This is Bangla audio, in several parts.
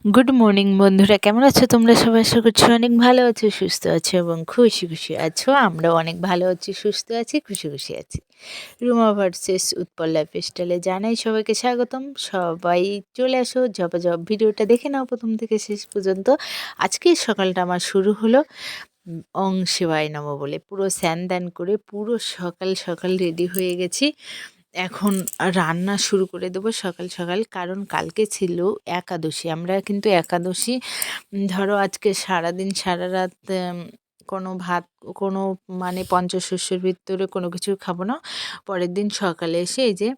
গুড মর্নিং বন্ধুরা, কেমন আছো তোমরা সবাই? আশা করছি অনেক ভালো আছো, সুস্থ আছো এবং খুশি খুশি আছো। আমরাও অনেক ভালো আছি, সুস্থ আছি, খুশি খুশি আছি। রুমা ভার্সেস উৎপল লাইফস্টাইলে জানাই সবাইকে স্বাগতম। সবাই চলে আসো, ঝপাঝপ ভিডিওটা দেখে নাও প্রথম থেকে শেষ পর্যন্ত। আজকে সকালটা আমার শুরু হলো ওং শিবায় নমঃ বলে, পুরো স্নান দান করে পুরো সকাল সকাল রেডি হয়ে গেছি। এখন রান্না শুরু করে দেবো সকাল সকাল, কারণ কালকে ছিল একাদশী। আমরা কিন্তু একাদশী ধরো আজকে সারাদিন সারা রাত কোনো ভাত, কোনো মানে পঞ্চশস্যের ভিতরে কোনো কিছু খাবো না। পরের দিন সকালে এসে এই যে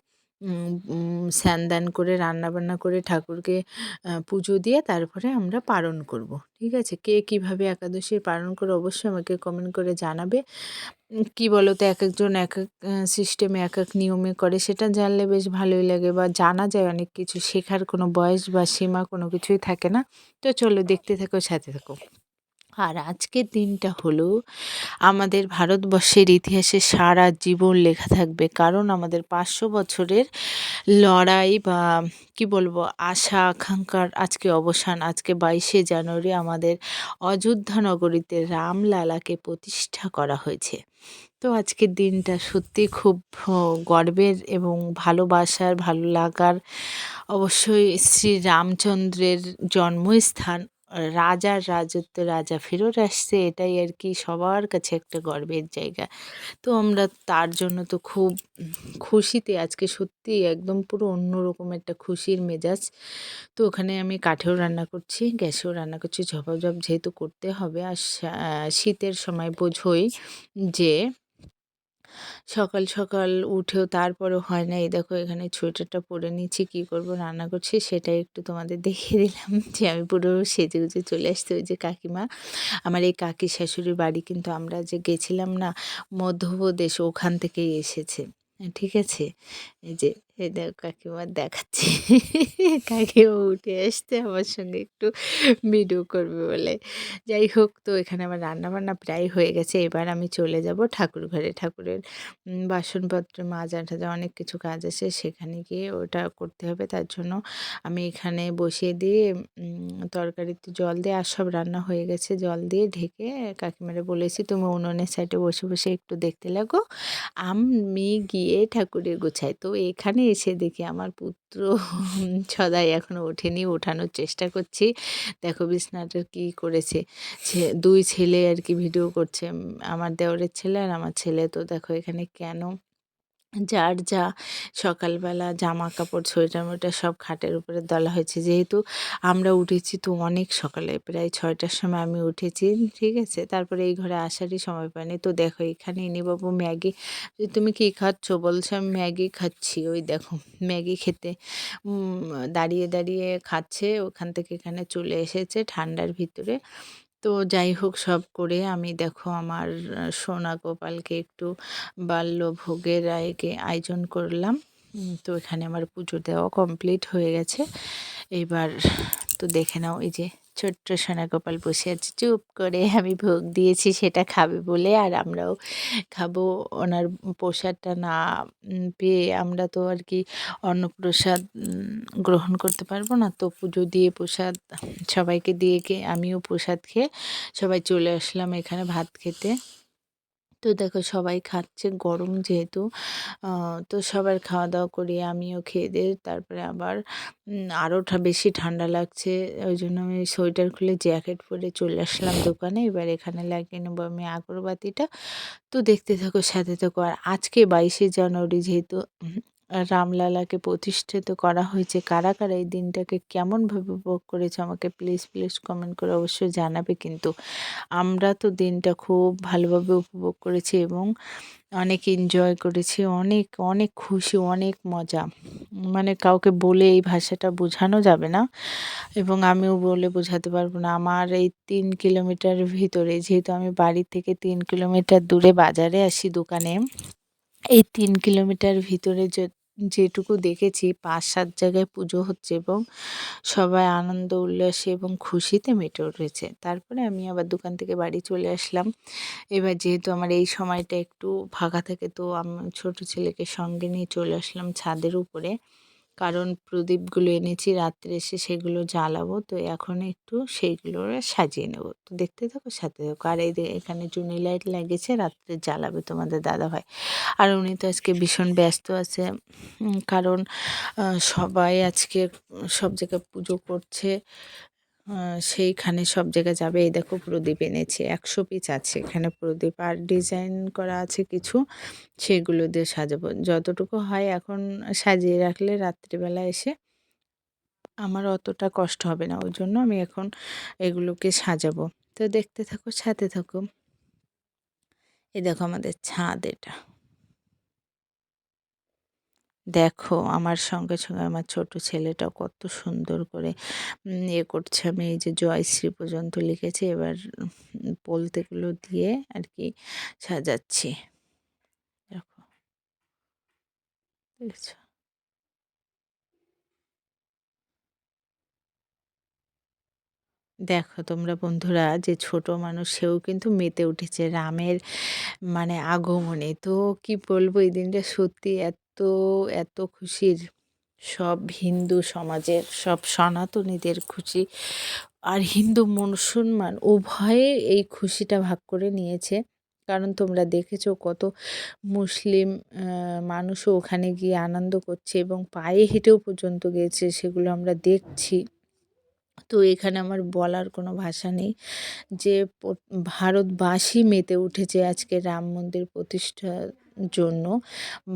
স্নান দান করে রান্নাবান্না করে ঠাকুরকে পুজো দিয়ে তারপরে আমরা পালন করব। ঠিক আছে, কে কীভাবে একাদশীর পালন করে অবশ্যই আমাকে কমেন্ট করে জানাবে। কি বলো তো, এক একজন এক এক সিস্টেমে এক এক নিয়মে করে, সেটা জানলে বেশ ভালোই লাগে বা জানা যায় অনেক কিছু। শেখার কোনো বয়স বা সীমা কোনো কিছুই থাকে না। তো চলো দেখতে থাকো, সাথে থাকো। আর আজকের দিনটা হলো আমাদের ভারতবর্ষের ইতিহাসে সারা জীবন লেখা থাকবে, কারণ আমাদের 500 বছরের লড়াই বা কি বলবো আশা আকাঙ্ক্ষার আজকে অবসান। আজকে 22শে জানুয়ারি আমাদের অযোধ্যা নগরীতে রামলালাকে প্রতিষ্ঠা করা হয়েছে। তো আজকের দিনটা সত্যি খুব গর্বের এবং ভালোবাসার, ভালো লাগার। অবশ্যই শ্রী রামচন্দ্রের জন্মস্থান, রাজার রাজত্ব, রাজা ফেরত আসছে, এটাই আর কি সবার কাছে একটা গর্বের জায়গা। তো আমরা তার জন্য তো খুব খুশিতে আজকে, সত্যি একদম পুরো অন্যরকম একটা খুশির মেজাজ। তো ওখানে আমি কাঠেও রান্না করছি, গ্যাসেও রান্না করছি, ঝপাঝপ যেহেতু করতে হবে। আর শীতের সময় বোঝোই যে সকাল সকাল উঠেও তারপরেও হয় না। এই দেখো এখানে সোয়েটারটা পরে নিয়েছি, কী করব, রান্না করছি সেটাই একটু তোমাদের দেখিয়ে দিলাম যে আমি পুরো সেজে গুজে চলে আসছি। ওই যে কাকিমা, আমার এই কাকি শাশুড়ির বাড়ি কিন্তু আমরা যে গেছিলাম না মধ্যপ্রদেশ, ওখান থেকেই এসেছে। ঠিক আছে, এই যে এই দেখো কাকিমা দেখাচ্ছি। কাকিমা উঠে আসতে আমার সঙ্গে একটু ভিডিও করবে বলে। যাই হোক, তো এখানে আমার রান্নাবান্না প্রায় হয়ে গেছে। এবার আমি চলে যাব ঠাকুর ঘরে। ঠাকুরের বাসনপত্র মাজা টাজা অনেক কিছু কাজ আছে, সেখানে গিয়ে ওটা করতে হবে। তার জন্য আমি এখানে বসিয়ে দিয়ে তরকারিতে জল দিয়ে, আর সব রান্না হয়ে গেছে, জল দিয়ে ঢেকে কাকিমারে বলেছি তুমি উনুনের সাইডে বসে বসে একটু দেখতে লাগো, আমি গিয়ে ঠাকুরের গোছাই। তো এখানে এসে দেখি আমার পুত্র সদাই এখনও ওঠেনি, ওঠানোর চেষ্টা করছি। দেখো বিছনাটা কি করেছে। 2 ছেলে আর কি ভিডিও করছে, আমার দেওরের ছেলে আর আমার ছেলে। তো দেখো এখানে কেন যার যা সকালবেলা জামা কাপড় সোয়েটার মোয়েটার সব খাটের উপরে দলা হয়েছে। যেহেতু আমরা উঠেছি তো অনেক সকালে, প্রায় 6টার সময় আমি উঠেছি। ঠিক আছে, তারপরে এই ঘরে আসারই সময় পাইনি। তো দেখো এখানে ইনিবাবু ম্যাগি, তুমি কি খাচ্ছ বলছে, আমি ম্যাগি খাচ্ছি। ওই দেখো ম্যাগি খেতে দাঁড়িয়ে দাঁড়িয়ে খাচ্ছে, ওখান থেকে এখানে চলে এসেছে ঠান্ডার ভিতরে। তো যাই হোক, সব করে আমি দেখো আমার সোনা গোপালকে একটু বাল্যভোগের আয়োজন করলাম। তো এখানে আমার পুজো দেওয়া কমপ্লিট হয়ে গেছে। এবার তো দেখে নাও, এই যে ছোট্ট সোনা গোপাল বসে আছে চুপ করে, আমি ভোগ দিয়েছি সেটা খাবে বলে। আর আমরাও খাবো। ওনার প্রসাদটা না পেয়ে আমরা তো আর কি অন্নপ্রসাদ গ্রহণ করতে পারবো না। তো পুজো দিয়ে প্রসাদ সবাইকে দিয়ে আমিও প্রসাদ খেয়ে সবাই চলে আসলাম এখানে ভাত খেতে। তো দেখো সবাই খাচ্ছে, গরম যেহেতু। তো সবার খাওয়া দাওয়া করিয়ে আমিও খেয়ে দিয়ে তারপরে আবার আরও বেশি ঠান্ডা লাগছে, ওই জন্য আমি সোয়েটার খুলে জ্যাকেট পরে চলে আসলাম দোকানে। এবার এখানে লাগিয়ে নেবো আমি আগরবাতিটা। তো দেখতে থাকো, সাথে থাকো। আর আজকে 22শে জানুয়ারি যেহেতু রামলালাকে প্রতিষ্ঠিত করা হয়েছে, কারা কারা এই দিনটাকে কেমনভাবে উপভোগ করেছে আমাকে প্লিজ প্লিজ কমেন্ট করে অবশ্যই জানাবে। কিন্তু আমরা তো দিনটা খুব ভালোভাবে উপভোগ করেছি এবং অনেক এনজয় করেছি, অনেক অনেক খুশি, অনেক মজা। মানে কাউকে বলে এই ভাষাটা বোঝানো যাবে না এবং আমিও বলে বোঝাতে পারবো না। আমার এই 3 কিলোমিটার ভিতরে, যেহেতু আমি বাড়ি থেকে 3 কিলোমিটার দূরে বাজারে আসি দোকানে, এই 3 কিলোমিটার ভিতরে যেটুকু দেখেছি 5-7 জায়গায় পুজো হচ্ছে এবং সবাই আনন্দ উল্লাসে এবং খুশিতে মেতে উঠেছে। তারপরে আমি আবার দোকান থেকে বাড়ি চলে আসলাম। এবার যেহেতু আমার এই সময়টা একটু ফাঁকা থাকে, তো আমি ছোট ছেলেকে সঙ্গে নিয়ে চলে আসলাম ছাদের উপরে। কারণ প্রদীপগুলো এনেছি রাত্রে এসে সেগুলো জ্বালাবো। তো এখন একটু সেইগুলো সাজিয়ে নেব। তো দেখতে থাকো, সাথে থাকো। আর এই এখানে টুনি লাইট লাগিয়েছে, রাত্রে জ্বালাবে তোমাদের দাদাভাই। আর উনি তো আজকে ভীষণ ব্যস্ত আছে, কারণ সবাই আজকে সব জায়গায় পুজো করছে। সেইখানে সব জায়গায় যাবে। এই দেখো প্রদীপ এনেছি, ১০০ পিস আছে এখানে প্রদীপ, আর ডিজাইন করা আছে কিছু, সেগুলো দিয়ে সাজাবো। যতটুকু হয় এখন সাজিয়ে রাখলে রাত্রিবেলা এসে আমার অতটা কষ্ট হবে না। ওই জন্য আমি এখন এগুলোকে সাজাবো। তো দেখতে থাকো, সাথে থাকো। এই দেখো আমাদের ছাদ এটা। দেখো আমার সঙ্গে, সঙ্গে আমার ছোট ছেলেটাও কত সুন্দর করে করছে। আমি এই যে জয়শ্রী পর্যন্ত লিখেছি। এবার বলতেগুলো দিয়ে আর কি সাজাচ্ছি। দেখো, দেখেছো? দেখো তোমরা বন্ধুরা, যে ছোট মানুষ সেও কিন্তু মেতে উঠেছে রামের মানে আগমনে। তো কি বলবো, এই দিনটা সত্যি এত, এত খুশির। সব হিন্দু সমাজের, সব সনাতনীদের খুশি। আর হিন্দু মুসলমান উভয়ে এই খুশিটা ভাগ করে নিয়েছে। কারণ তোমরা দেখেছো কত মুসলিম মানুষও ওখানে গিয়ে আনন্দ করছে এবং পায়ে হেঁটেও পর্যন্ত গিয়েছে, সেগুলো আমরা দেখছি। তো এখানে আমার বলার কোনো ভাষা নেই যে ভারতবাসী মেতে উঠেছে আজকে রাম মন্দির প্রতিষ্ঠার জন্য।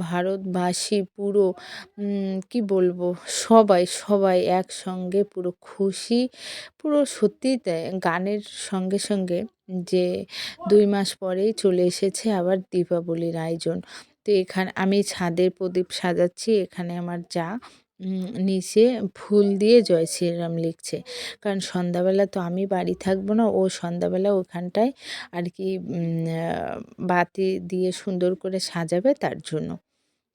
ভারতবাসী পুরো কি বলবো, সবাই সবাই একসঙ্গে পুরো খুশি। পুরো সত্যিই তাই, গানের সঙ্গে সঙ্গে যে ২ মাস পরেই চলে এসেছে আবার দীপাবলির আয়োজন। তো এখানে আমি ছাদে প্রদীপ সাজাচ্ছি, এখানে আমার যা নিচে ফুল দিয়ে জয় শ্রীরাম লিখছে। কারণ সন্ধ্যাবেলা তো আমি বাড়ি থাকবো না, ও সন্ধ্যাবেলা ওখানটায় আর কি বাতি দিয়ে সুন্দর করে সাজাবে তার জন্য।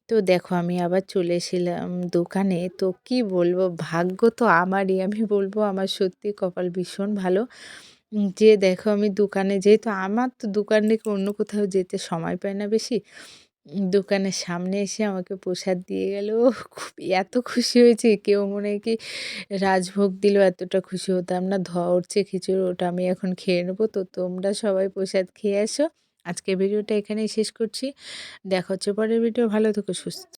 তো দেখো আমি আবার চলে এসেছিলাম দোকানে। তো কি বলবো, ভাগ্য তো আমারই, আমি বলবো আমার সত্যি কপাল ভীষণ ভালো। যে দেখো আমি দোকানে, যেহেতু আমার তো দোকান রেখে অন্য কোথাও যেতে সময় পায় না বেশি, দোকানের সামনে এসে আমাকে প্রসাদ দিয়ে গেল। খুব এত খুশি হয়েছে, কেউ মনে হয় কি রাজভোগ দিলেও এতটা খুশি হতাম না। ধোয়া উঠছে খিচুড়ি, ওটা আমি এখন খেয়ে নেবো। তো তোমরা সবাই প্রসাদ খেয়ে আসো। আজকের ভিডিওটা এখানেই শেষ করছি। দেখা হচ্ছে পরের ভিডিও। ভালো থেকো, সুস্থ